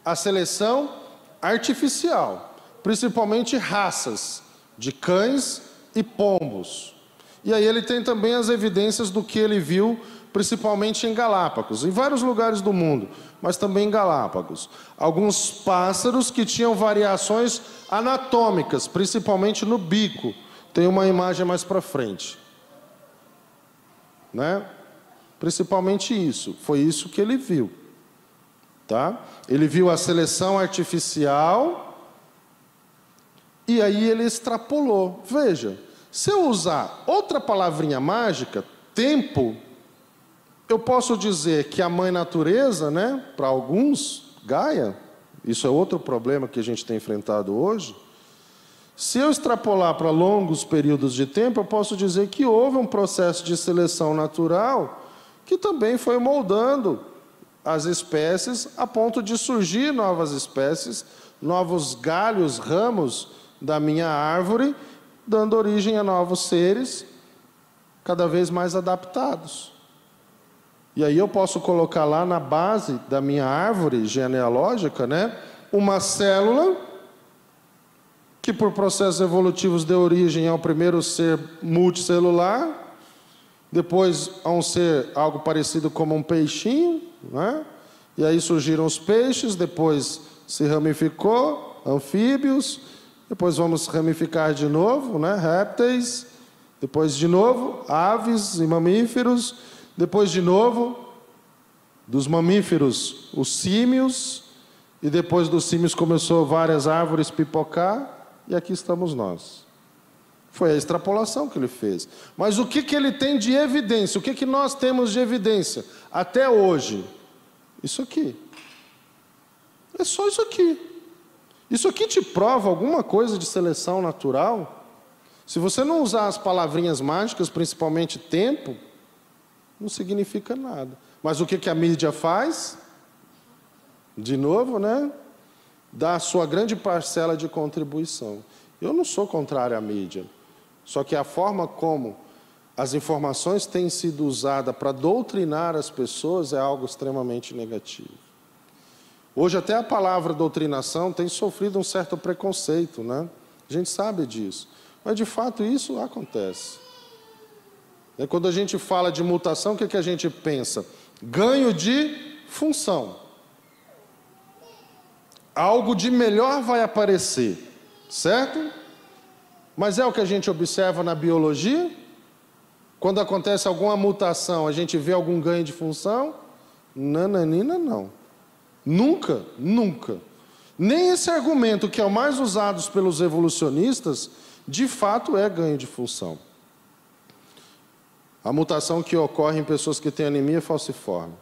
A seleção artificial, principalmente raças de cães e pombos. E aí ele tem também as evidências do que ele viu, principalmente em Galápagos, em vários lugares do mundo, mas também em Galápagos. Alguns pássaros que tinham variações anatômicas, principalmente no bico. Tem uma imagem mais para frente, né? Principalmente isso, foi isso que ele viu, tá? Ele viu a seleção artificial e aí ele extrapolou. Veja, se eu usar outra palavrinha mágica, tempo, eu posso dizer que a mãe natureza, né, para alguns, Gaia, isso é outro problema que a gente tem enfrentado hoje. Se eu extrapolar para longos períodos de tempo, eu posso dizer que houve um processo de seleção natural que também foi moldando as espécies a ponto de surgir novas espécies, novos galhos, ramos da minha árvore, dando origem a novos seres cada vez mais adaptados. E aí eu posso colocar lá na base da minha árvore genealógica, né, uma célula que por processos evolutivos deu origem ao primeiro ser multicelular, depois a um ser algo parecido como um peixinho, né? E aí surgiram os peixes, depois se ramificou, anfíbios, depois vamos ramificar de novo, né? Répteis, depois de novo, aves e mamíferos, depois de novo, dos mamíferos, os símios, e depois dos símios começou várias árvores pipocar, e aqui estamos nós. Foi a extrapolação que ele fez. Mas o que ele tem de evidência? O que nós temos de evidência até hoje? Isso aqui. É só isso aqui. Isso aqui te prova alguma coisa de seleção natural? Se você não usar as palavrinhas mágicas, principalmente tempo, não significa nada. Mas o que a mídia faz? De novo, né? Dá a sua grande parcela de contribuição. Eu não sou contrário à mídia. Só que a forma como as informações têm sido usadas para doutrinar as pessoas é algo extremamente negativo. Hoje até a palavra doutrinação tem sofrido um certo preconceito, né? A gente sabe disso. Mas de fato isso acontece. Quando a gente fala de mutação, o que a gente pensa? Ganho de função. Algo de melhor vai aparecer, certo? Mas é o que a gente observa na biologia? Quando acontece alguma mutação, a gente vê algum ganho de função? Nananina, não. Nunca, nunca. Nem esse argumento, que é o mais usado pelos evolucionistas, de fato é ganho de função. A mutação que ocorre em pessoas que têm anemia falciforme.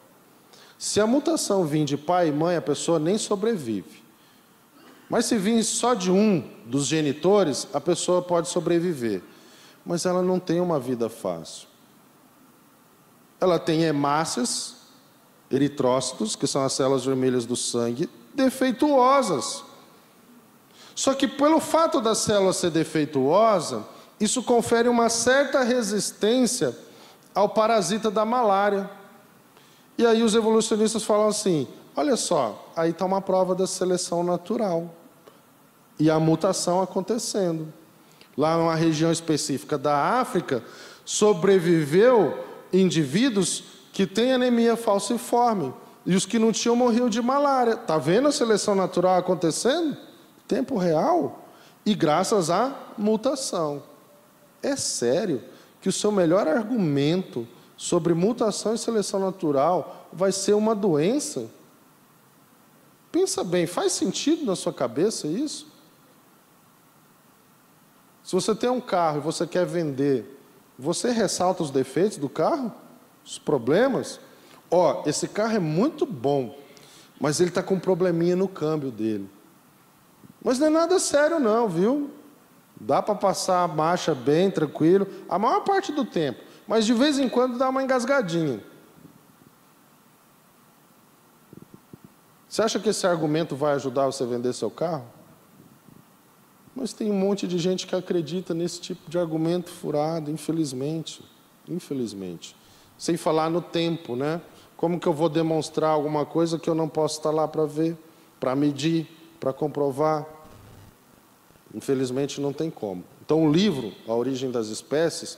Se a mutação vir de pai e mãe, a pessoa nem sobrevive. Mas se vir só de um dos genitores, a pessoa pode sobreviver. Mas ela não tem uma vida fácil. Ela tem hemácias, eritrócitos, que são as células vermelhas do sangue, defeituosas. Só que pelo fato da célula ser defeituosa, isso confere uma certa resistência ao parasita da malária. E aí os evolucionistas falam assim, olha só, aí está uma prova da seleção natural. E a mutação acontecendo. Lá numa região específica da África, sobreviveu indivíduos que têm anemia falciforme. E os que não tinham morriam de malária. Está vendo a seleção natural acontecendo? Tempo real. E graças à mutação. É sério que o seu melhor argumento sobre mutação e seleção natural vai ser uma doença? Pensa bem, faz sentido na sua cabeça isso? Se você tem um carro e você quer vender, você ressalta os defeitos do carro? Os problemas? Ó, esse carro é muito bom, mas ele está com um probleminha no câmbio dele. Mas não é nada sério não, viu? Dá para passar a marcha bem, tranquilo, a maior parte do tempo. Mas de vez em quando dá uma engasgadinha. Você acha que esse argumento vai ajudar você a vender seu carro? Mas tem um monte de gente que acredita nesse tipo de argumento furado, infelizmente. Infelizmente. Sem falar no tempo, né? Como que eu vou demonstrar alguma coisa que eu não posso estar lá para ver, para medir, para comprovar? Infelizmente não tem como. Então o livro, A Origem das Espécies,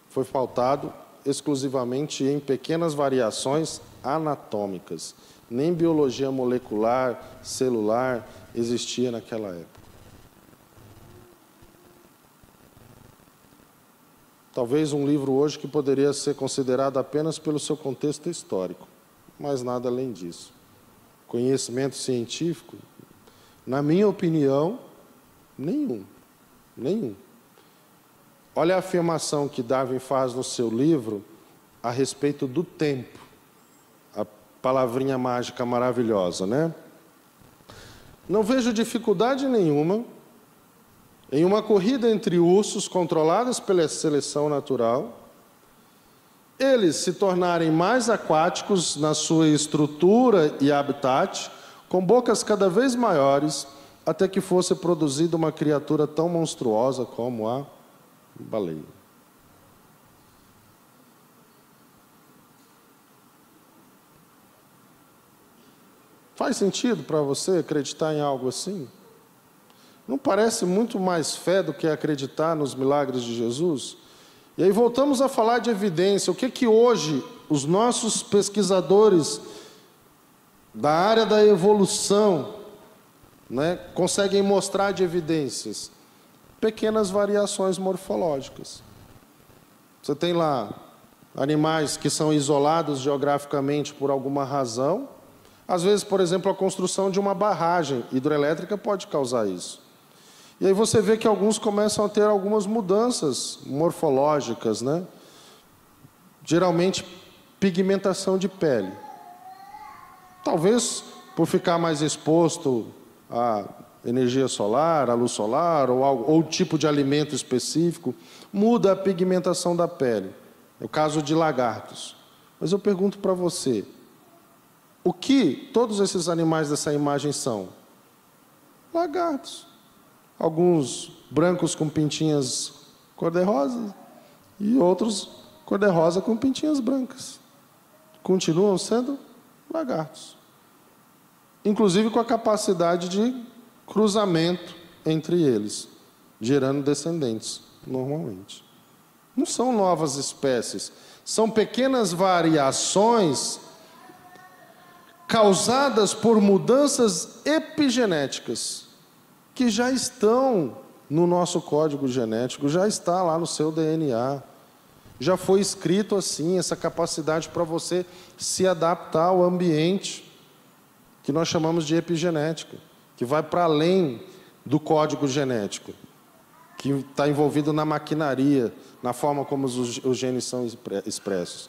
foi pautado exclusivamente em pequenas variações anatômicas. Nem biologia molecular, celular existia naquela época. Talvez um livro hoje que poderia ser considerado apenas pelo seu contexto histórico, mas nada além disso. Conhecimento científico, na minha opinião, nenhum. Nenhum. Olha a afirmação que Darwin faz no seu livro a respeito do tempo. A palavrinha mágica maravilhosa, né? Não vejo dificuldade nenhuma em uma corrida entre ursos controladas pela seleção natural, eles se tornarem mais aquáticos na sua estrutura e habitat, com bocas cada vez maiores, até que fosse produzida uma criatura tão monstruosa como a baleia. Faz sentido para você acreditar em algo assim? Não parece muito mais fé do que acreditar nos milagres de Jesus? E aí voltamos a falar de evidência. O que hoje os nossos pesquisadores da área da evolução, né, conseguem mostrar de evidências? Pequenas variações morfológicas. Você tem lá animais que são isolados geograficamente por alguma razão. Às vezes, por exemplo, a construção de uma barragem hidrelétrica pode causar isso. E aí você vê que alguns começam a ter algumas mudanças morfológicas, né? Geralmente, pigmentação de pele. Talvez por ficar mais exposto à energia solar, à luz solar, ou tipo de alimento específico, muda a pigmentação da pele. É o caso de lagartos. Mas eu pergunto para você, o que todos esses animais dessa imagem são? Lagartos. Alguns brancos com pintinhas cor-de-rosa e outros cor-de-rosa com pintinhas brancas. Continuam sendo lagartos. Inclusive com a capacidade de cruzamento entre eles, gerando descendentes, normalmente. Não são novas espécies, são pequenas variações causadas por mudanças epigenéticas, que já estão no nosso código genético, já está lá no seu DNA. Já foi escrito assim, essa capacidade para você se adaptar ao ambiente, que nós chamamos de epigenética, que vai para além do código genético, que está envolvido na maquinaria, na forma como os genes são expressos.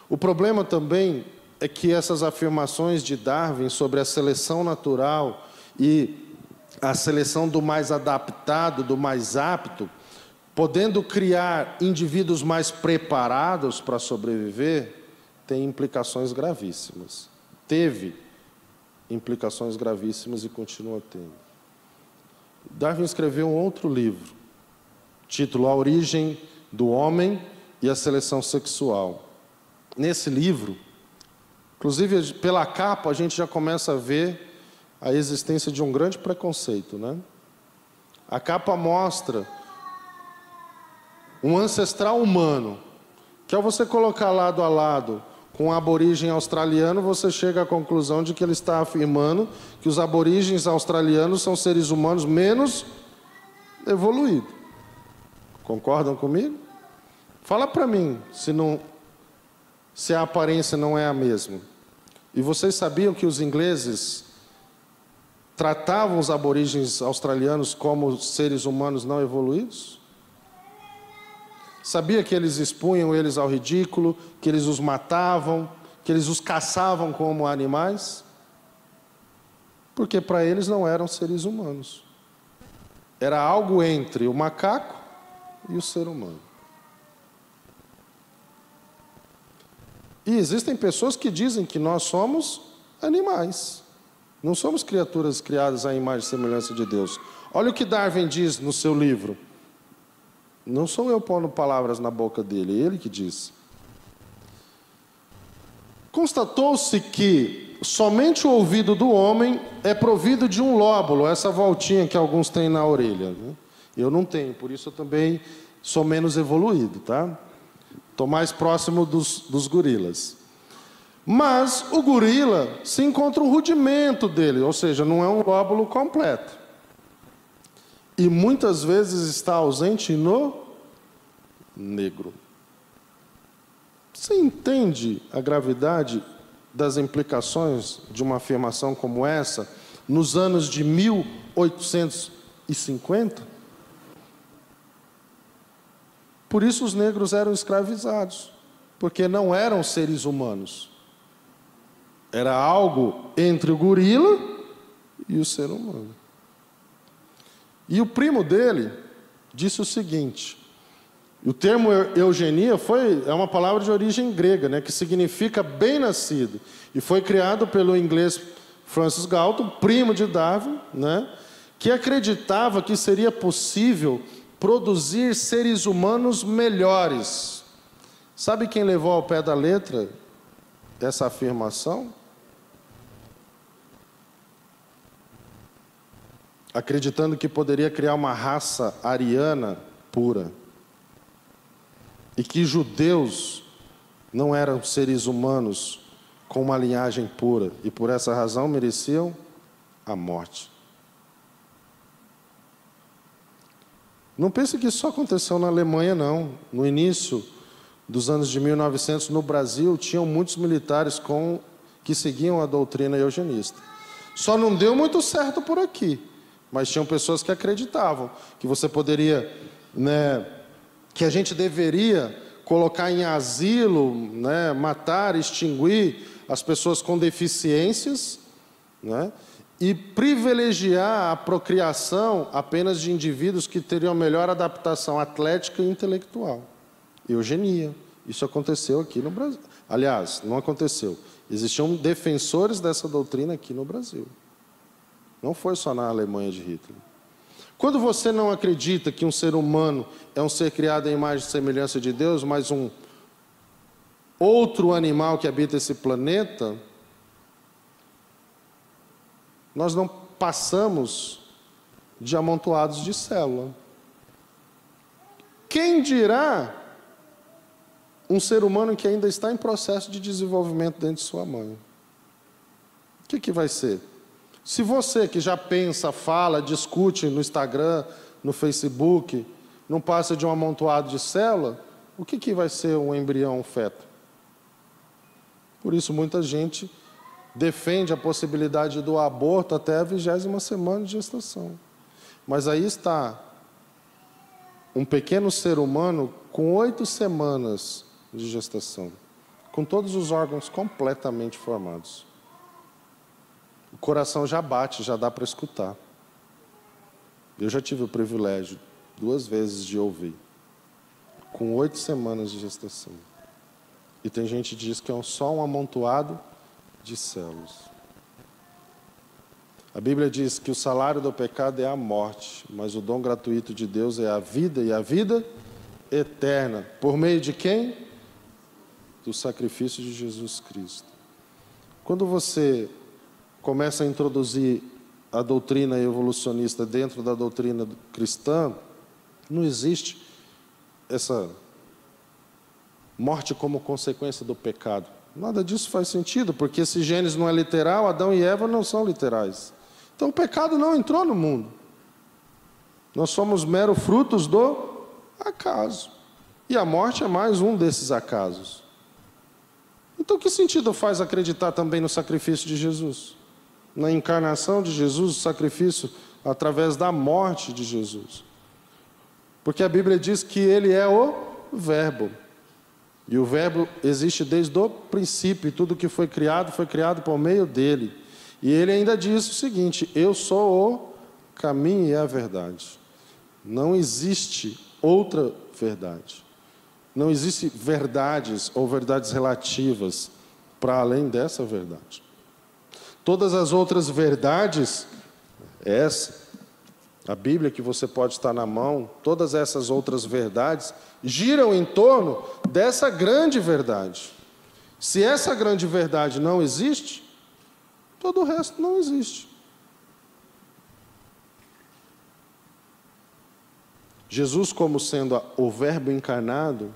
O problema também é que essas afirmações de Darwin sobre a seleção natural e a seleção do mais adaptado, do mais apto, podendo criar indivíduos mais preparados para sobreviver, tem implicações gravíssimas. Teve implicações gravíssimas e continua tendo. Darwin escreveu um outro livro, título A Origem do Homem e a Seleção Sexual. Nesse livro, inclusive pela capa, a gente já começa a ver a existência de um grande preconceito, né? A capa mostra um ancestral humano, que ao você colocar lado a lado com um aborígene australiano, você chega à conclusão de que ele está afirmando que os aborígenes australianos são seres humanos menos evoluídos. Concordam comigo? Fala para mim se a aparência não é a mesma. E vocês sabiam que os ingleses tratavam os aborígenes australianos como seres humanos não evoluídos? Sabia que eles expunham eles ao ridículo, que eles os matavam, que eles os caçavam como animais? Porque para eles não eram seres humanos. Era algo entre o macaco e o ser humano. E existem pessoas que dizem que nós somos animais. Não somos criaturas criadas à imagem e semelhança de Deus. Olha o que Darwin diz no seu livro. Não sou eu pondo palavras na boca dele, é ele que diz. Constatou-se que somente o ouvido do homem é provido de um lóbulo, essa voltinha que alguns têm na orelha, né? Eu não tenho, por isso eu também sou menos evoluído, tá? Estou mais próximo dos gorilas. Mas o gorila se encontra um rudimento dele, ou seja, não é um lóbulo completo. E muitas vezes está ausente no negro. Você entende a gravidade das implicações de uma afirmação como essa nos anos de 1850? Por isso os negros eram escravizados, porque não eram seres humanos. Era algo entre o gorila e o ser humano. E o primo dele disse o seguinte, o termo eugenia é uma palavra de origem grega, né, que significa bem-nascido, e foi criado pelo inglês Francis Galton, primo de Darwin, né, que acreditava que seria possível produzir seres humanos melhores. Sabe quem levou ao pé da letra essa afirmação? Acreditando que poderia criar uma raça ariana pura. E que judeus não eram seres humanos com uma linhagem pura. E por essa razão mereciam a morte. Não pense que isso só aconteceu na Alemanha, não. No início dos anos de 1900, no Brasil, tinham muitos militares que seguiam a doutrina eugenista. Só não deu muito certo por aqui. Mas tinham pessoas que acreditavam que você poderia, né, que a gente deveria colocar em asilo, né, matar, extinguir as pessoas com deficiências, né, e privilegiar a procriação apenas de indivíduos que teriam melhor adaptação atlética e intelectual. Eugenia. Isso aconteceu aqui no Brasil. Aliás, não aconteceu. Existiam defensores dessa doutrina aqui no Brasil. Não foi só na Alemanha de Hitler. Quando você não acredita que um ser humano é um ser criado à imagem e semelhança de Deus, mas um outro animal que habita esse planeta, nós não passamos de amontoados de célula. Quem dirá um ser humano que ainda está em processo de desenvolvimento dentro de sua mãe? O que vai ser? Se você que já pensa, fala, discute no Instagram, no Facebook, não passa de um amontoado de célula, o que vai ser um embrião, um feto? Por isso muita gente defende a possibilidade do aborto até a 20ª semana de gestação. Mas aí está um pequeno ser humano com 8 semanas de gestação, com todos os órgãos completamente formados. O coração já bate, já dá para escutar. Eu já tive o privilégio 2 vezes de ouvir, com 8 semanas de gestação. E tem gente que diz que é só um amontoado de células. A Bíblia diz que o salário do pecado é a morte, mas o dom gratuito de Deus é a vida, e a vida eterna. Por meio de quem? Do sacrifício de Jesus Cristo. Quando você começa a introduzir a doutrina evolucionista dentro da doutrina cristã, não existe essa morte como consequência do pecado. Nada disso faz sentido, porque se Gênesis não é literal, Adão e Eva não são literais. Então o pecado não entrou no mundo. Nós somos mero frutos do acaso. E a morte é mais um desses acasos. Então que sentido faz acreditar também no sacrifício de Jesus? Na encarnação de Jesus, o sacrifício através da morte de Jesus. Porque a Bíblia diz que Ele é o Verbo. E o Verbo existe desde o princípio, e tudo que foi criado por meio dEle. E Ele ainda diz o seguinte: eu sou o caminho e a verdade. Não existe outra verdade. Não existem verdades ou verdades relativas para além dessa verdade. Todas as outras verdades, essa, a Bíblia que você pode estar na mão, todas essas outras verdades giram em torno dessa grande verdade. Se essa grande verdade não existe, todo o resto não existe. Jesus, como sendo o Verbo encarnado,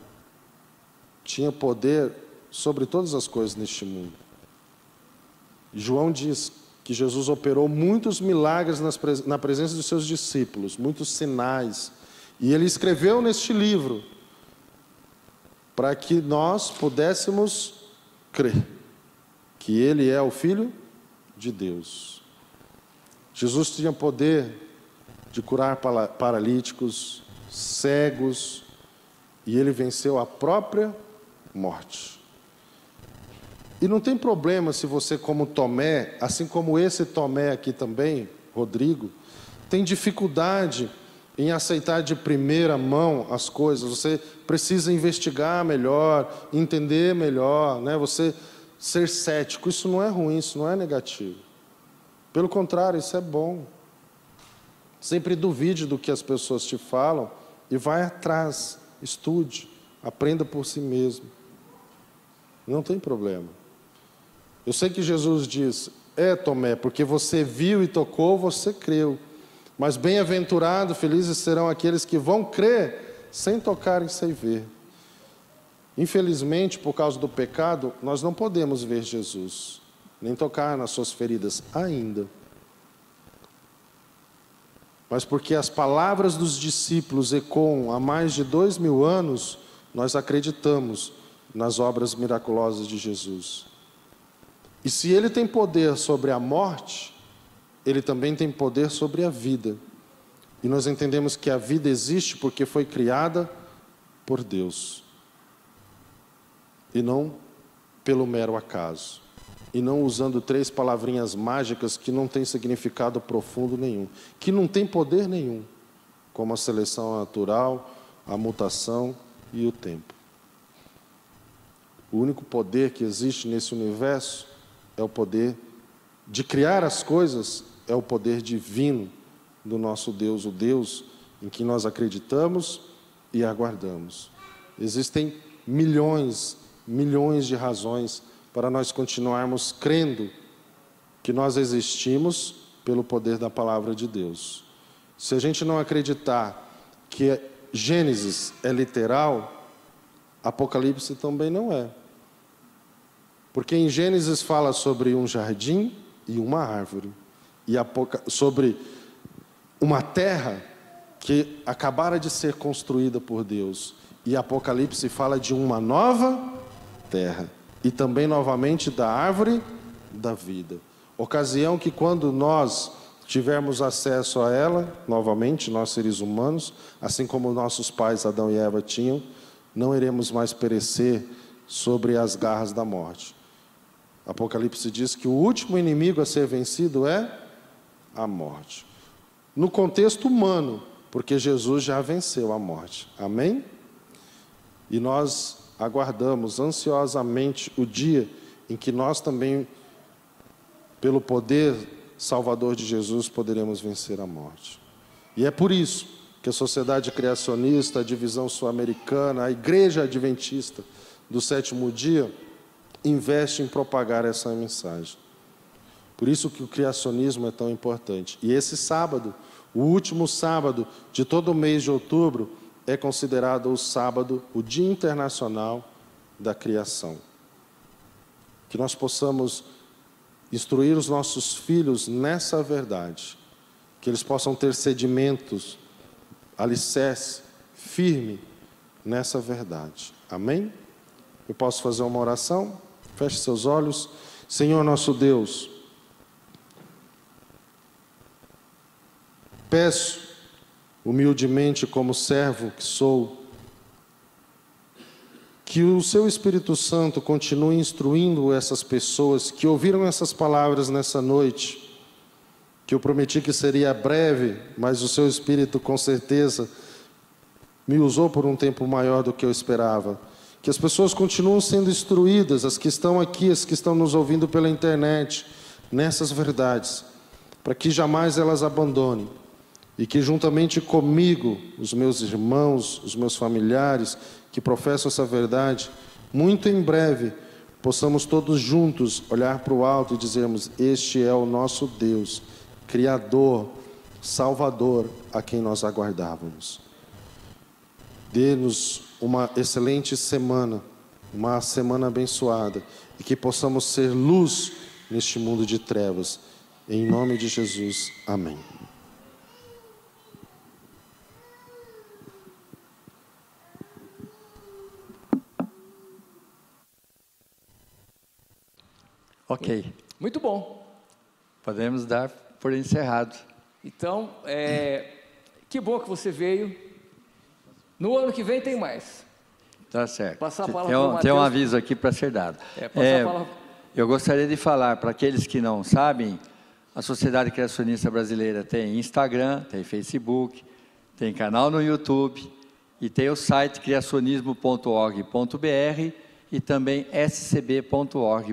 tinha poder sobre todas as coisas neste mundo. João diz que Jesus operou muitos milagres na presença dos seus discípulos, muitos sinais. E ele escreveu neste livro para que nós pudéssemos crer que ele é o Filho de Deus. Jesus tinha poder de curar paralíticos, cegos, e ele venceu a própria morte. E não tem problema se você, como Tomé, assim como esse Tomé aqui também, Rodrigo, tem dificuldade em aceitar de primeira mão as coisas. Você precisa investigar melhor, entender melhor, né? Você ser cético, isso não é ruim, isso não é negativo. Pelo contrário, isso é bom. Sempre duvide do que as pessoas te falam e vai atrás, estude, aprenda por si mesmo. Não tem problema. Eu sei que Jesus diz, Tomé, porque você viu e tocou, você creu. Mas bem-aventurado, felizes serão aqueles que vão crer sem tocar e sem ver. Infelizmente, por causa do pecado, nós não podemos ver Jesus, nem tocar nas suas feridas ainda. Mas porque as palavras dos discípulos ecoam há mais de 2000 anos, nós acreditamos nas obras miraculosas de Jesus. E se ele tem poder sobre a morte, ele também tem poder sobre a vida. E nós entendemos que a vida existe porque foi criada por Deus. E não pelo mero acaso. E não usando 3 palavrinhas mágicas que não têm significado profundo nenhum. Que não tem poder nenhum. Como a seleção natural, a mutação e o tempo. O único poder que existe nesse universo é o poder de criar as coisas, é o poder divino do nosso Deus, o Deus em que nós acreditamos e aguardamos. Existem milhões de razões para nós continuarmos crendo que nós existimos pelo poder da palavra de Deus. Se a gente não acreditar que Gênesis é literal, Apocalipse também não é. Porque em Gênesis fala sobre um jardim e uma árvore. E sobre uma terra que acabara de ser construída por Deus. E Apocalipse fala de uma nova terra. E também novamente da árvore da vida. Ocasião que quando nós tivermos acesso a ela, novamente, nós seres humanos, assim como nossos pais Adão e Eva tinham, não iremos mais perecer sobre as garras da morte. Apocalipse diz que o último inimigo a ser vencido é a morte. No contexto humano, porque Jesus já venceu a morte. Amém? E nós aguardamos ansiosamente o dia em que nós também, pelo poder salvador de Jesus, poderemos vencer a morte. E é por isso que a Sociedade Criacionista, a Divisão Sul-Americana, a Igreja Adventista do Sétimo Dia, investe em propagar essa mensagem. Por isso que o criacionismo é tão importante. E esse sábado, o último sábado de todo o mês de outubro, é considerado o sábado, o Dia Internacional da Criação. Que nós possamos instruir os nossos filhos nessa verdade. Que eles possam ter sedimentos, alicerce, firme nessa verdade. Amém? Eu posso fazer uma oração? Feche seus olhos. Senhor nosso Deus, peço humildemente como servo que sou, que o seu Espírito Santo continue instruindo essas pessoas que ouviram essas palavras nessa noite, que eu prometi que seria breve, mas o seu Espírito com certeza me usou por um tempo maior do que eu esperava. Que as pessoas continuem sendo instruídas, as que estão aqui, as que estão nos ouvindo pela internet, nessas verdades, para que jamais elas abandonem, e que juntamente comigo, os meus irmãos, os meus familiares que professam essa verdade, muito em breve possamos todos juntos olhar para o alto e dizermos: este é o nosso Deus, Criador, Salvador, a quem nós aguardávamos. Dê-nos uma excelente semana, uma semana abençoada, e que possamos ser luz neste mundo de trevas. Em nome de Jesus, amém. Ok. Muito bom. Podemos dar por encerrado. Então, que bom que você veio. No ano que vem tem mais. Tá certo. Passar a palavra para o Tem um Mateus. aviso aqui para ser dado. Passar a palavra... Eu gostaria de falar para aqueles que não sabem, a Sociedade Criacionista Brasileira tem Instagram, tem Facebook, tem canal no YouTube e tem o site criacionismo.org.br e também scb.org.br.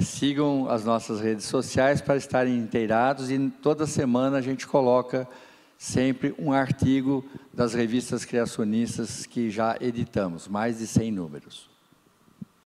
Sigam as nossas redes sociais para estarem inteirados, e toda semana a gente coloca sempre um artigo das revistas criacionistas que já editamos, mais de 100 números.